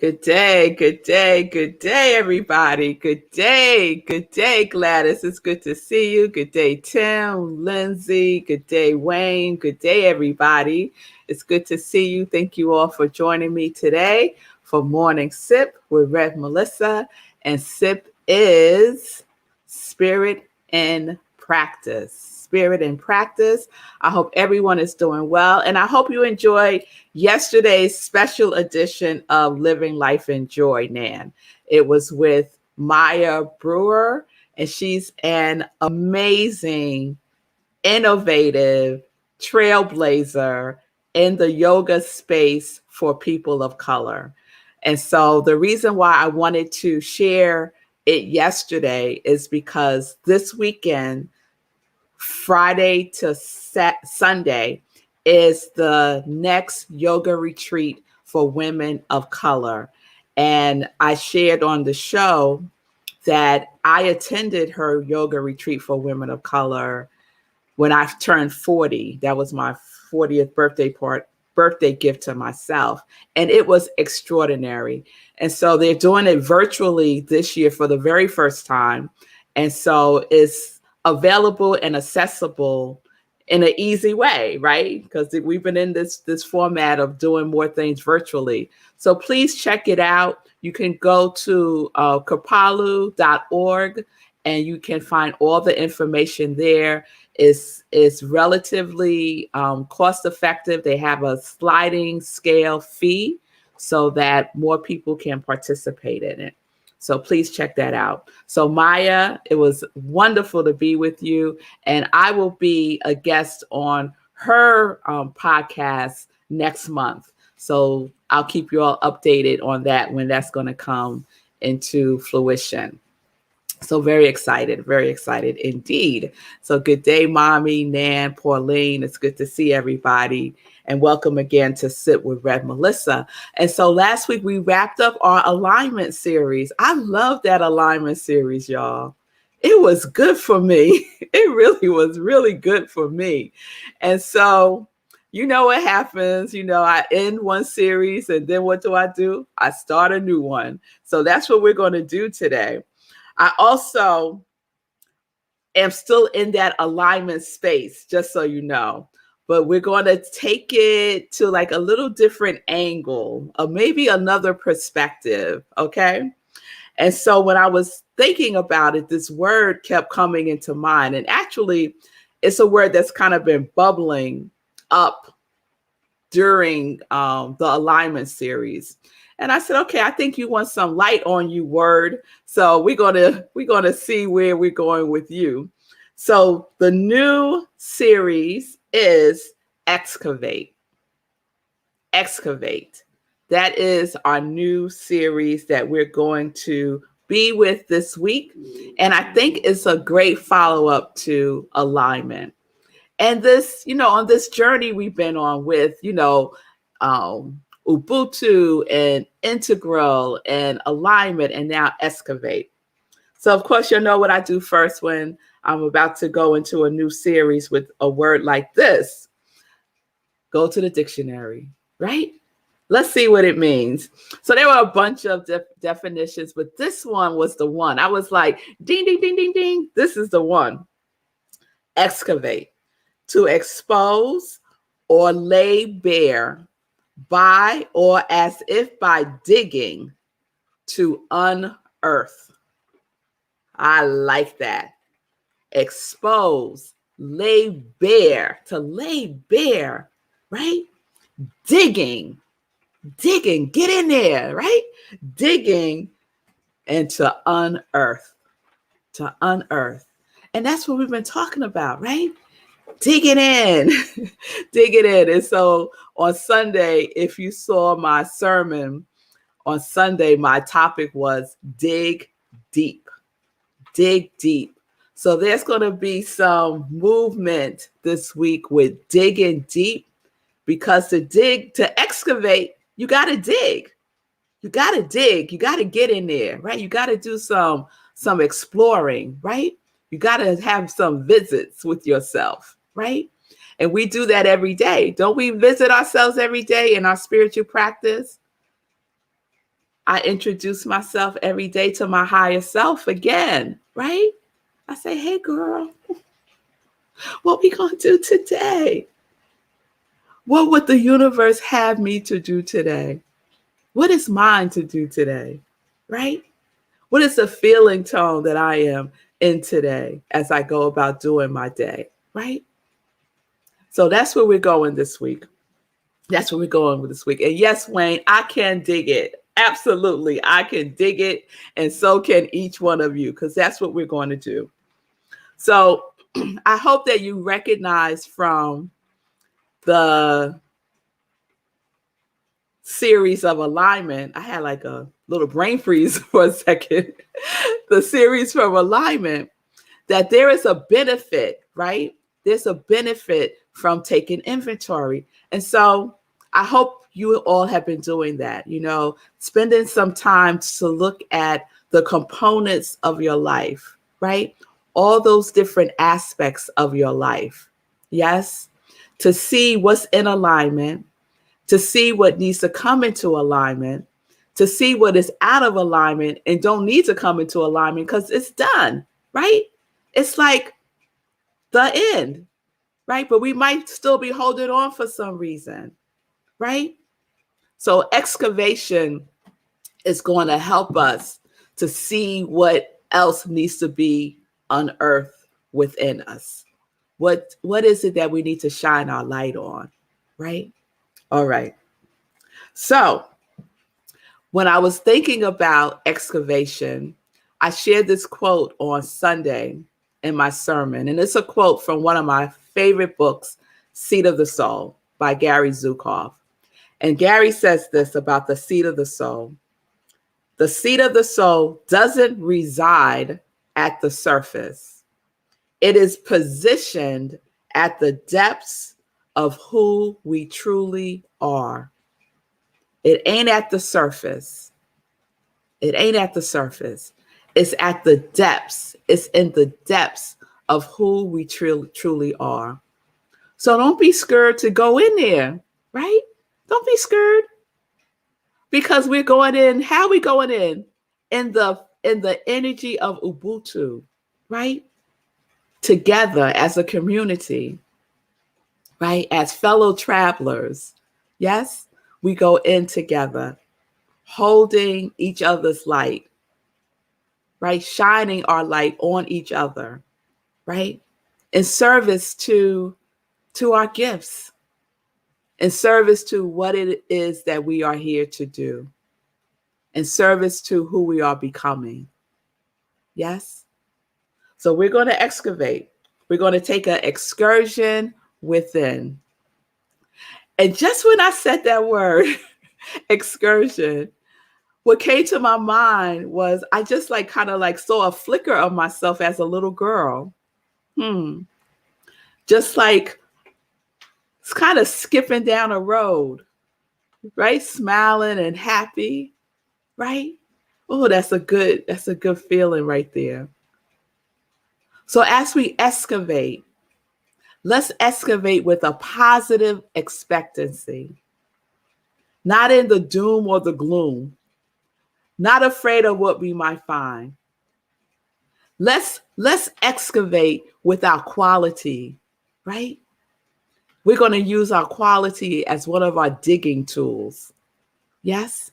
Good day, good day, good day, everybody. Good day, Gladys. It's good to see you. Good day, Tim, Lindsay. Good day, Wayne. Good day, everybody. It's good to see you. Thank you all for joining me today for Morning Sip with Rev Melissa. And Sip is Spirit in Practice. Spirit in Practice. I hope everyone is doing well. And I hope you enjoyed yesterday's special edition of Living Life in Joy, Nan. It was with Maya Brewer, and she's an amazing, innovative trailblazer in the yoga space for people of color. And so the reason why I wanted to share it yesterday is because this weekend, Friday to Sunday, is the next yoga retreat for women of color. And I shared on the show that I attended her yoga retreat for women of color when I turned 40. That was my 40th birthday gift to myself. And it was extraordinary. And so they're doing it virtually this year for the very first time. And so it's available and accessible in an easy way, right? Because we've been in this format of doing more things virtually. So please check it out. You can go to kapalu.org and you can find all the information there. It's relatively cost effective. They have a sliding scale fee so that more people can participate in it. So please check that out. So Maya, it was wonderful to be with you. And I will be a guest on her podcast next month. So I'll keep you all updated on that when that's going to come into fruition. So very excited indeed. So good day, Mommy, Nan, Pauline. It's good to see everybody. And welcome again to Sit with Rev Melissa. And so last week we wrapped up our alignment series. I love that alignment series, y'all. It was good for me. It really was really good for me. And so, you know what happens. You know, I end one series and then what do? I start a new one. So that's what we're going to do today. I also am still in that alignment space, just so you know. But we're going to take it to like a little different angle, or maybe another perspective, okay? And so when I was thinking about it, this word kept coming into mind. And actually, it's a word that's kind of been bubbling up during the alignment series. And I said, okay, I think you want some light on you, word. So we're gonna see where we're going with you. So the new series is Excavate. Excavate. That is our new series that we're going to be with this week. And I think it's a great follow-up to alignment. And this, you know, on this journey we've been on with, you know, Ubuntu and integral and alignment and now excavate. So of course, you'll know what I do first when I'm about to go into a new series with a word like this. Go to the dictionary, right? Let's see what it means. So there were a bunch of definitions, but this one was the one. I was like, ding, ding, ding, ding, ding. This is the one. Excavate. To expose or lay bare by or as if by digging, to unearth. I like that. Expose, lay bare, to lay bare, right? Digging, get in there, right? Digging and to unearth. And that's what we've been talking about, right? Digging in. And so on Sunday, if you saw my sermon on Sunday, my topic was dig deep. So there's going to be some movement this week with digging deep, because to excavate, you got to dig. You got to get in there, right? You got to do some exploring, right? You got to have some visits with yourself, right? And we do that every day. Don't we visit ourselves every day in our spiritual practice? I introduce myself every day to my higher self again, right? I say, hey, girl, what we going to do today? What would the universe have me to do today? What is mine to do today, right? What is the feeling tone that I am in today as I go about doing my day, right? So that's where we're going this week. That's where we're going with this week. And yes, Wayne, I can dig it. Absolutely. I can dig it. And so can each one of you, because that's what we're going to do. So I hope that you recognize from the series of alignment. I had like a little brain freeze for a second. The series from alignment, that there is a benefit, right? There's a benefit from taking inventory. And so I hope you all have been doing that, spending some time to look at the components of your life, right? All those different aspects of your life. Yes. To see what's in alignment, to see what needs to come into alignment, to see what is out of alignment and don't need to come into alignment because it's done, right? It's like the end, right? But we might still be holding on for some reason, right? So excavation is going to help us to see what else needs to be unearthed within us. What is it that we need to shine our light on, right? All right. So when I was thinking about excavation, I shared this quote on Sunday in my sermon. And it's a quote from one of my favorite books, Seat of the Soul by Gary Zukav. And Gary says this about the seat of the soul. The seat of the soul doesn't reside at the surface. It is positioned at the depths of who we truly are. It ain't at the surface. It ain't at the surface. It's at the depths. It's in the depths of who we truly are. So don't be scared to go in there, right? Don't be scared, because we're going in. How are we going in? In the energy of Ubuntu, right? Together as a community, right? As fellow travelers. Yes, we go in together, holding each other's light, right? Shining our light on each other, right? In service to our gifts, in service to what it is that we are here to do, in service to who we are becoming. Yes? So we're going to excavate. We're going to take an excursion within. And just when I said that word, excursion, what came to my mind was I just kind of saw a flicker of myself as a little girl. Just it's kind of skipping down a road, right? Smiling and happy, right? Oh, that's a good feeling right there. So as we excavate, let's excavate with a positive expectancy, not in the doom or the gloom, not afraid of what we might find. Let's excavate with our quality, right? We're going to use our quality as one of our digging tools. Yes?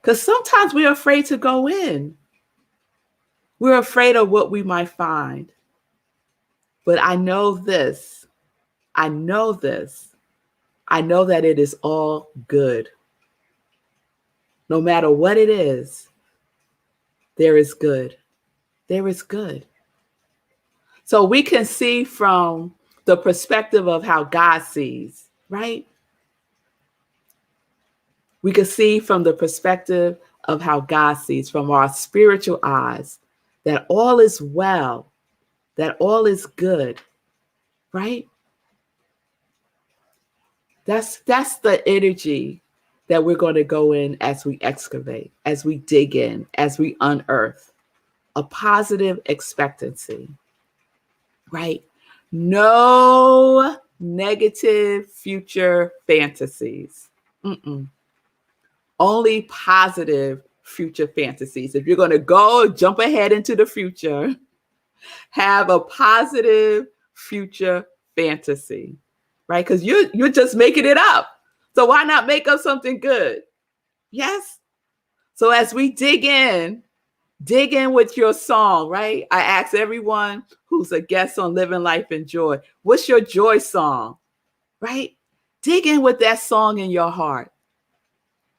Because sometimes we're afraid to go in. We're afraid of what we might find. But I know this. I know this. I know that it is all good. No matter what it is, there is good. There is good. So we can see from the perspective of how God sees, right? We can see from the perspective of how God sees, from our spiritual eyes, that all is well, that all is good, right? That's the energy that we're going to go in as we excavate, as we dig in, as we unearth. A positive expectancy, right? No negative future fantasies. Only positive future fantasies. If you're going to go jump ahead into the future, have a positive future fantasy, right? Because you're just making it up. So why not make up something good? Yes. So as we dig in with your song, right? I ask everyone who's a guest on Living Life in Joy, what's your joy song, right? Dig in with that song in your heart.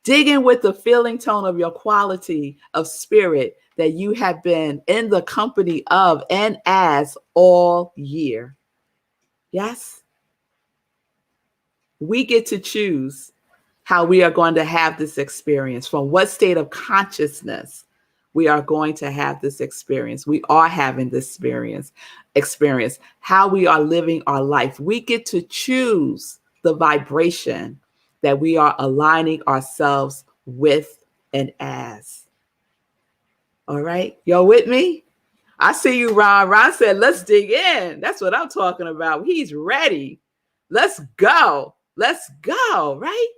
Dig in with the feeling tone of your quality of spirit that you have been in the company of and as all year. Yes? We get to choose how we are going to have this experience, from what state of consciousness we are going to have this experience. We are having this experience, how we are living our life. We get to choose the vibration that we are aligning ourselves with and as. All right, y'all with me? I see you, Ron. Ron said, let's dig in. That's what I'm talking about. He's ready. Let's go. Let's go, right?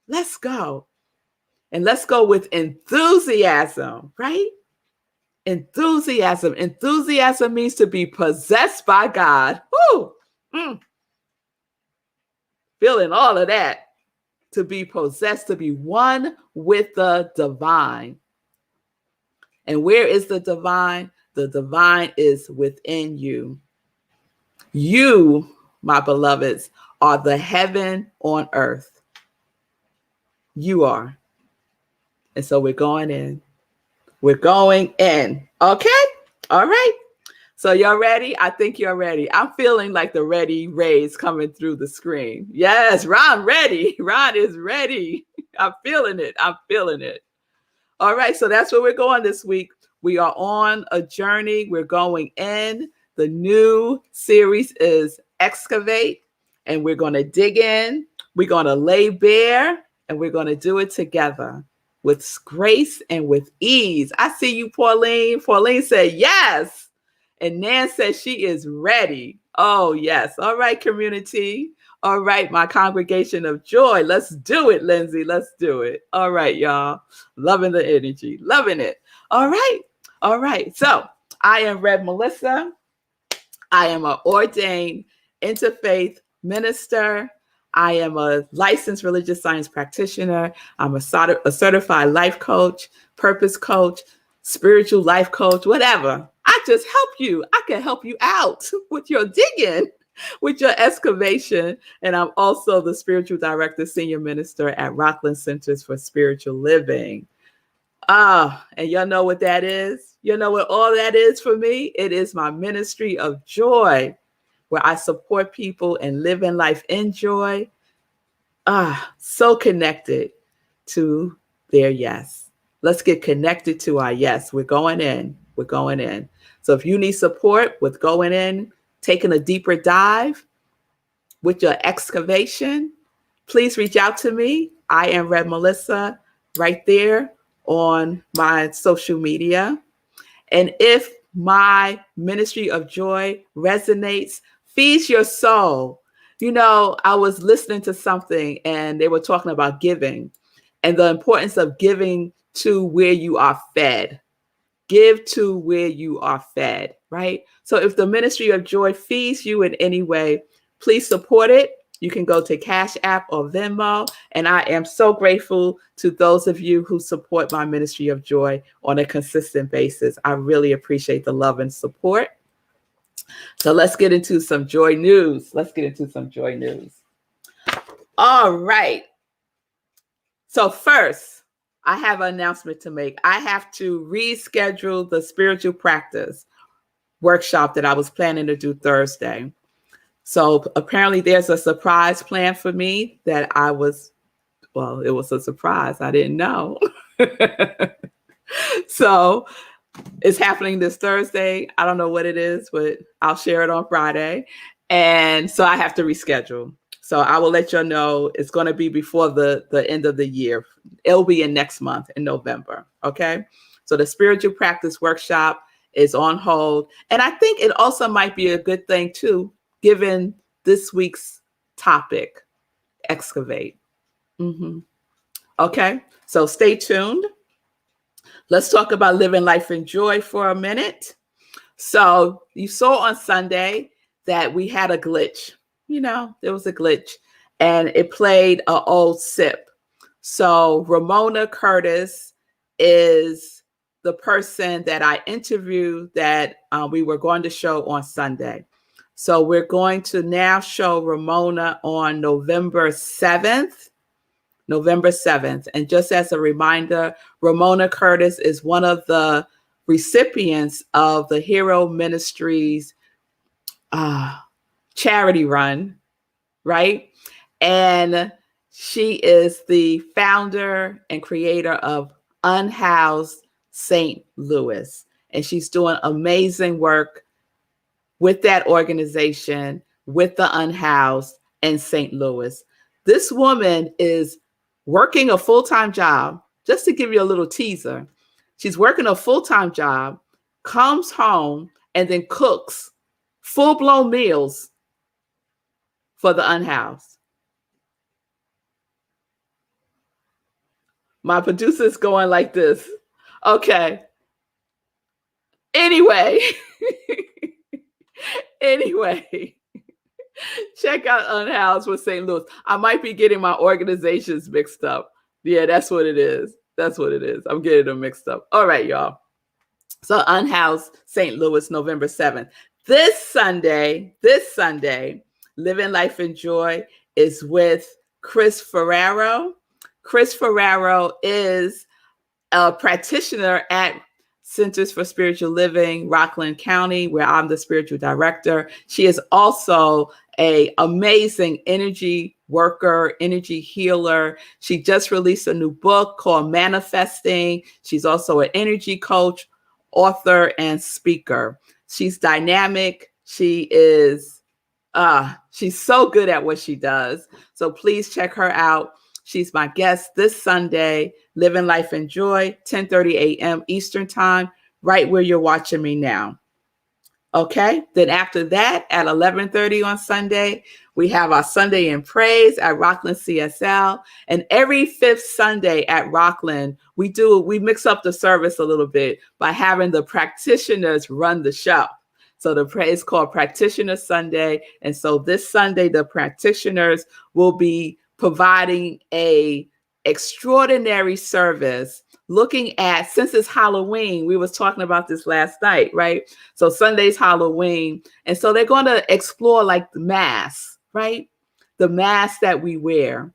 Let's go. And let's go with enthusiasm, right? Enthusiasm. Enthusiasm means to be possessed by God. Woo! Feeling all of that. To be possessed, to be one with the divine. And where is the divine? The divine is within you. You, my beloveds, are the heaven on earth. You are. And so we're going in. We're going in. Okay? All right. So y'all ready? I think you're ready. I'm feeling like the ready rays coming through the screen. Yes, Ron ready. Ron is ready. I'm feeling it. I'm feeling it. All right. So that's where we're going this week. We are on a journey. We're going in. The new series is Excavate, and we're going to dig in. We're going to lay bare, and we're going to do it together with grace and with ease. I see you, Pauline. Pauline said yes. And Nan says she is ready. Oh, yes. All right, community. All right, my congregation of joy. Let's do it, Lindsay. Let's do it. All right, y'all. Loving the energy. Loving it. All right. All right. So I am Rev Melissa. I am an ordained interfaith minister. I am a licensed religious science practitioner. I'm a certified life coach, purpose coach, spiritual life coach, whatever. I just help you. I can help you out with your digging, with your excavation. And I'm also the spiritual director, senior minister at Rockland Centers for Spiritual Living. And y'all know what that is? You know what all that is for me? It is my ministry of joy, where I support people and live in life in joy. So connected to their yes. Let's get connected to our yes. We're going in. We're going in. So if you need support with going in, taking a deeper dive with your excavation, please reach out to me. I am Rev Melissa right there on my social media. And if my ministry of joy resonates, feeds your soul. You know, I was listening to something and they were talking about giving and the importance of giving to where you are fed. Give to where you are fed, right? So if the ministry of joy feeds you in any way, please support it. You can go to Cash App or Venmo. And I am so grateful to those of you who support my ministry of joy on a consistent basis. I really appreciate the love and support. So let's get into some joy news. All right. So first, I have an announcement to make. I have to reschedule the spiritual practice workshop that I was planning to do Thursday. So apparently there's a surprise plan for me that it was a surprise. I didn't know. So it's happening this Thursday. I don't know what it is, but I'll share it on Friday. And so I have to reschedule. So I will let you know. It's going to be before the end of the year. It'll be in next month in November. Okay. So the spiritual practice workshop is on hold. And I think it also might be a good thing too, given this week's topic, excavate. Okay, so stay tuned. Let's talk about living life in joy for a minute. So you saw on Sunday that we had a glitch. There was a glitch, and it played an old sip. So Ramona Curtis is the person that I interviewed that we were going to show on Sunday. So we're going to now show Ramona on November 7th. November 7th. And just as a reminder, Ramona Curtis is one of the recipients of the Hero Ministries charity run, right? And she is the founder and creator of Unhoused St. Louis. And she's doing amazing work with that organization, with the unhoused in St. Louis. This woman is working a full-time job. Just to give you a little teaser, she's working a full-time job, comes home, and then cooks full-blown meals for the unhoused. My producer's going like this. Okay. Anyway, check out Unhoused with St. Louis. I might be getting my organizations mixed up. Yeah, that's what it is. I'm getting them mixed up. All right, y'all. So Unhoused St. Louis, November 7th. This Sunday, Living Life in Joy is with Chris Ferraro. Chris Ferraro is a practitioner at Centers for Spiritual Living, Rockland County, where I'm the spiritual director. She is also an amazing energy worker, energy healer. She just released a new book called Manifesting. She's also an energy coach, author, and speaker. She's dynamic. She's so good at what she does. So please check her out. She's my guest this Sunday, Living Life in Joy, 10:30 a.m. Eastern Time, right where you're watching me now. Okay, then after that, at 11:30 on Sunday, we have our Sunday in Praise at Rockland CSL. And every fifth Sunday at Rockland, we mix up the service a little bit by having the practitioners run the show. So it's called Practitioner Sunday. And so this Sunday, the practitioners will be providing a extraordinary service looking at, since it's Halloween, we was talking about this last night, right? So Sunday's Halloween. And so they're going to explore like the masks, right? The masks that we wear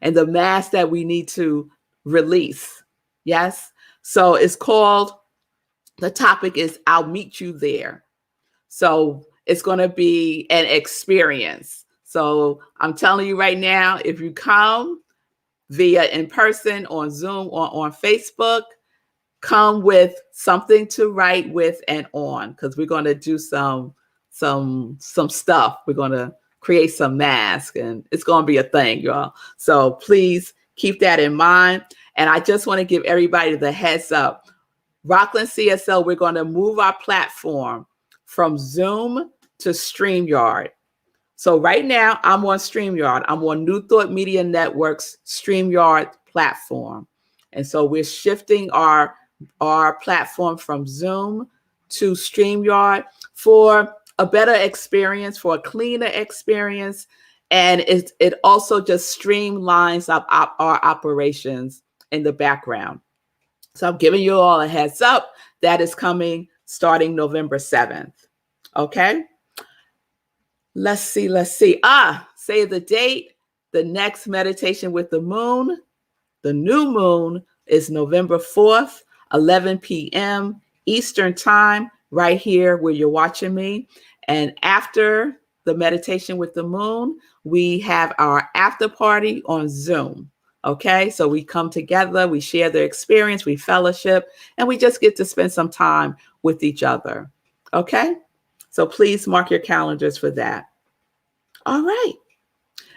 and the masks that we need to release. Yes. So the topic is, I'll meet you there. So it's going to be an experience. So I'm telling you right now, if you come via in person, on Zoom, or on Facebook, come with something to write with and on, because we're going to do some stuff. We're going to create some masks, and it's going to be a thing, y'all. So please keep that in mind. And I just want to give everybody the heads up. Rockland CSL, we're going to move our platform from Zoom to StreamYard. So right now, I'm on StreamYard. I'm on New Thought Media Network's StreamYard platform. And so we're shifting our platform from Zoom to StreamYard for a better experience, for a cleaner experience. And it also just streamlines up our operations in the background. So I'm giving you all a heads up. That is coming starting November 7th. Okay? Let's see. Say the date. The next meditation with the moon, the new moon, is November 4th, 11 p.m. Eastern Time, right here where you're watching me. And after the meditation with the moon, we have our after party on Zoom. Okay, so we come together, we share the experience, we fellowship, and we just get to spend some time with each other. Okay, so please mark your calendars for that. All right.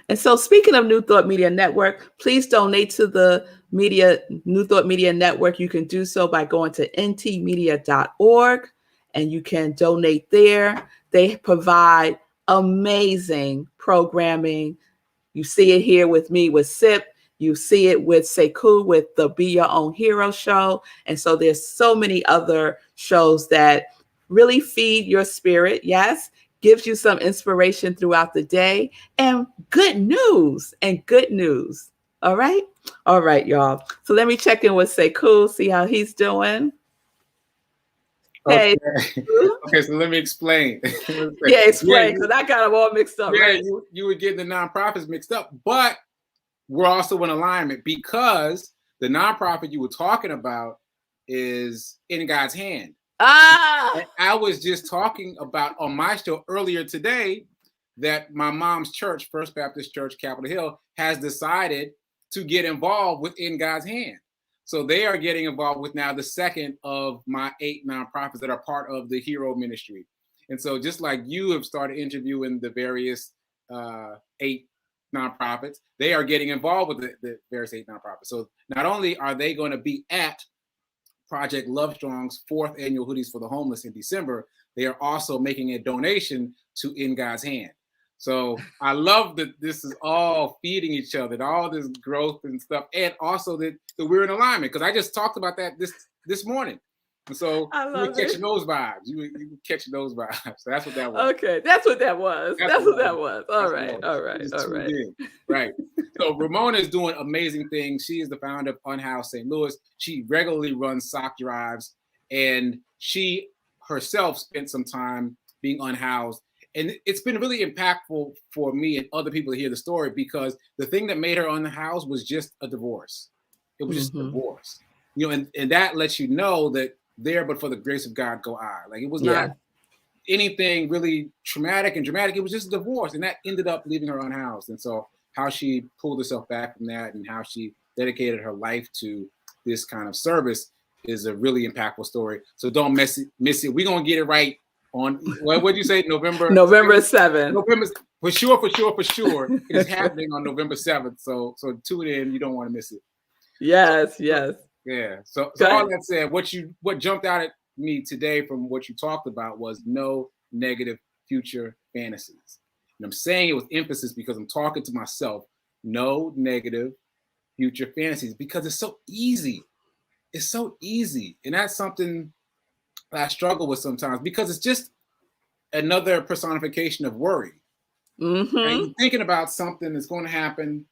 And so speaking of New Thought Media Network, please donate to the New Thought Media Network. You can do so by going to ntmedia.org, and you can donate there. They provide amazing programming. You see it here with me with SIP. You see it with Sekou with the Be Your Own Hero show. And so there's so many other shows that really feed your spirit. Yes. Gives you some inspiration throughout the day and good news All right. All right, y'all. So let me check in with Sekou, see how he's doing. Okay. Hey. Okay, so let me explain. Yeah, explain, because I got them all mixed up. Yeah, right? you were getting the nonprofits mixed up, but we're also in alignment because the nonprofit you were talking about is In God's Hand. Ah, I was just talking about on my show earlier today that my mom's church, First Baptist Church, Capitol Hill, has decided to get involved with In God's Hand. So they are getting involved with now the second of my 8 nonprofits that are part of the Hero Ministry. And so just like you have started interviewing the various 8 nonprofits, they are getting involved with the various 8 nonprofits. So not only are they going to be at Project Love Strong's 4th annual Hoodies for the Homeless in December, they are also making a donation to In God's Hand. So I love that this is all feeding each other, all this growth and stuff, and also that we're in alignment, because I just talked about that this morning. And so you were catching those vibes. You were catching those vibes. So that's what that was. Okay, that's what that was. That's what that was. All right. Right. So Ramona is doing amazing things. She is the founder of Unhoused St. Louis. She regularly runs sock drives, and she herself spent some time being unhoused. And it's been really impactful for me and other people to hear the story, because the thing that made her unhoused was just a divorce. It was just a divorce. You know, and that lets you know that there, but for the grace of God, go I. Like, it was not anything really traumatic and dramatic. It was just a divorce, and that ended up leaving her unhoused. And so how she pulled herself back from that and how she dedicated her life to this kind of service is a really impactful story. So don't miss it. We're going to get it right on, what did you say, November 7th. November, for sure. It is happening on November 7th. So tune in. You don't want to miss it. Yes. Yeah. So all that said, what jumped out at me today from what you talked about was no negative future fantasies. And I'm saying it with emphasis because I'm talking to myself. No negative future fantasies, because it's so easy. It's so easy. And that's something I struggle with sometimes, because it's just another personification of worry. And you're thinking about something that's going to happen,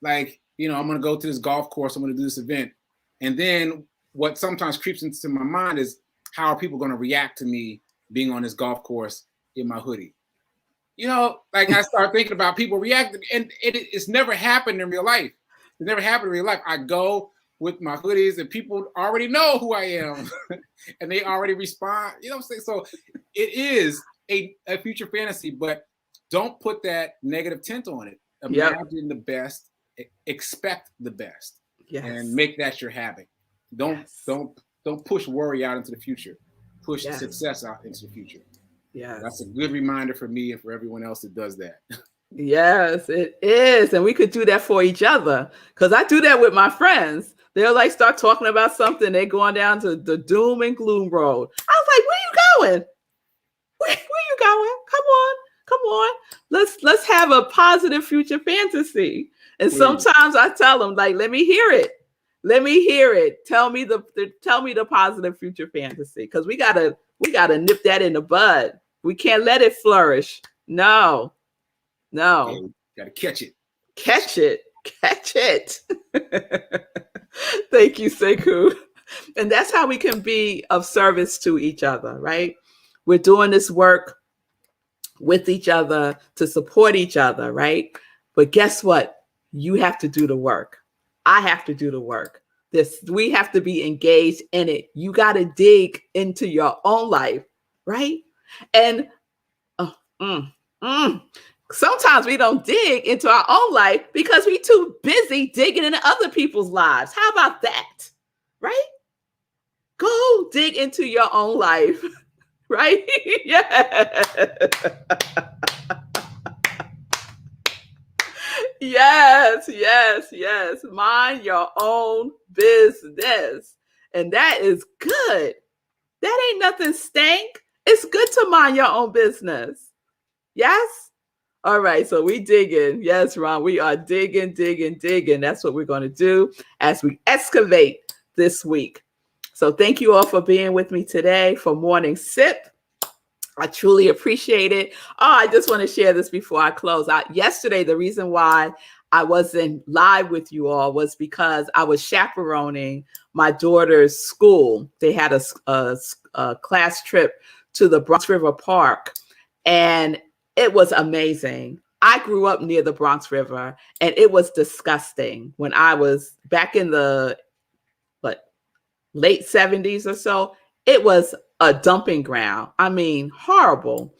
like, you know, I'm going to go to this golf course, I'm going to do this event. And then what sometimes creeps into my mind is, how are people going to react to me being on this golf course in my hoodie? You know, like, I start thinking about people reacting, and it's never happened in real life. It never happened in real life. I go with my hoodies and people already know who I am and they already respond. You know what I'm saying? So it is a future fantasy, but don't put that negative tint on it. Imagine the best, expect the best, and make that your habit. Don't push worry out into the future. Push success out into the future. Yeah, that's a good reminder for me and for everyone else that does that. Yes, it is. And we could do that for each other, because I do that with my friends. They'll like start talking about something. They're going down to the doom and gloom road. I was like, where you going? Where you going? Come on. Let's have a positive future fantasy. And sometimes I tell them, like, let me hear it. Tell me the positive future fantasy, because we gotta nip that in the bud. We can't let it flourish. No. Okay, gotta catch it. Catch it. Thank you, Sekou. And that's how we can be of service to each other, right? We're doing this work with each other to support each other, right? But guess what? You have to do the work. I have to do the work. We have to be engaged in it. You got to dig into your own life, right? And sometimes we don't dig into our own life because we're too busy digging into other people's lives. How about that? Right? Go dig into your own life. Right? Yes. Mind your own business. And that is good. That ain't nothing stank. It's good to mind your own business. Yes? All right, so we digging. Yes, Ron, we are digging. That's what we're going to do as we excavate this week. So thank you all for being with me today for Morning Sip. I truly appreciate it. Oh, I just want to share this before I close out. Yesterday, the reason why I wasn't live with you all was because I was chaperoning my daughter's school. They had a class trip to the Bronx River Park, and it was amazing. I grew up near the Bronx River, and it was disgusting when I was back in the late 70s or so. It was a dumping ground. I mean, horrible.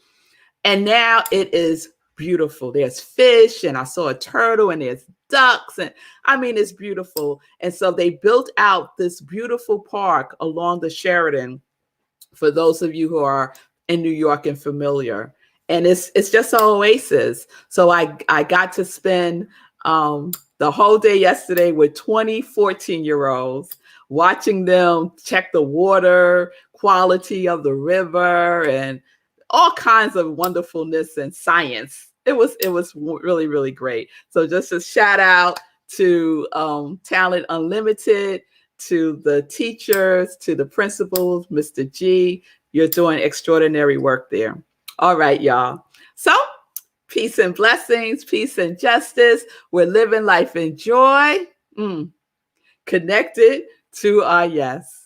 And now it is beautiful. There's fish, and I saw a turtle, and there's ducks, and I mean, it's beautiful. And so they built out this beautiful park along the Sheridan, for those of you who are in New York and familiar. And it's just an oasis. So I got to spend the whole day yesterday with 20 14-year-olds, watching them check the water quality of the river and all kinds of wonderfulness and science. It was really, really great. So just a shout out to Talent Unlimited, to the teachers, to the principals, Mr. G. You're doing extraordinary work there. All right, y'all. So peace and blessings, peace and justice. We're living life in joy, connected to our yes.